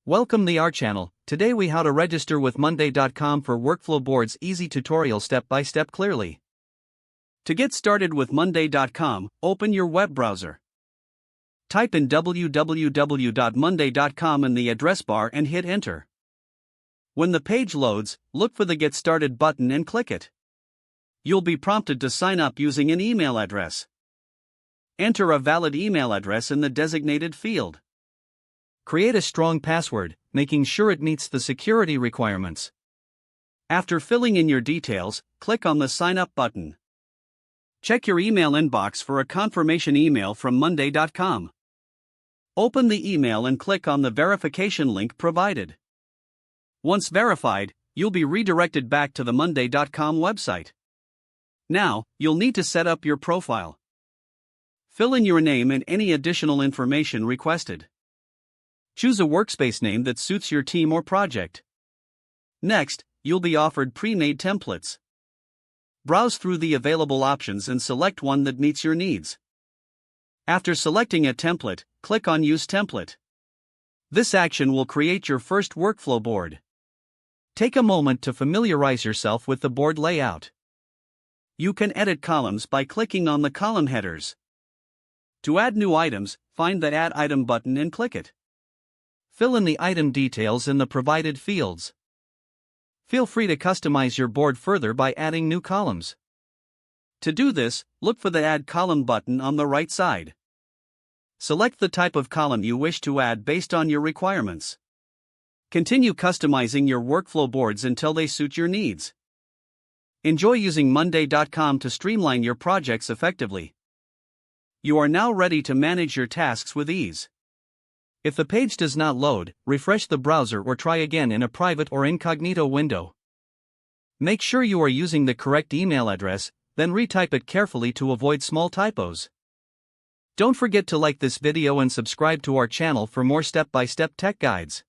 Welcome the our channel. Today we how to register with monday.com for workflow boards easy tutorial step by step clearly. To get started with monday.com, open your web browser. Type in www.monday.com in the address bar and hit enter. When the page loads, look for the Get Started button and click it. You'll be prompted to sign up using an email address. Enter a valid email address in the designated field. Create a strong password, making sure it meets the security requirements. After filling in your details, click on the Sign Up button. Check your email inbox for a confirmation email from monday.com. Open the email and click on the verification link provided. Once verified, you'll be redirected back to the monday.com website. Now, you'll need to set up your profile. Fill in your name and any additional information requested. Choose a workspace name that suits your team or project. Next, you'll be offered pre-made templates. Browse through the available options and select one that meets your needs. After selecting a template, click on Use Template. This action will create your first workflow board. Take a moment to familiarize yourself with the board layout. You can edit columns by clicking on the column headers. To add new items, find the Add Item button and click it. Fill in the item details in the provided fields. Feel free to customize your board further by adding new columns. To do this, look for the Add Column button on the right side. Select the type of column you wish to add based on your requirements. Continue customizing your workflow boards until they suit your needs. Enjoy using monday.com to streamline your projects effectively. You are now ready to manage your tasks with ease. If the page does not load, refresh the browser or try again in a private or incognito window. Make sure you are using the correct email address, then retype it carefully to avoid small typos. Don't forget to like this video and subscribe to our channel for more step-by-step tech guides.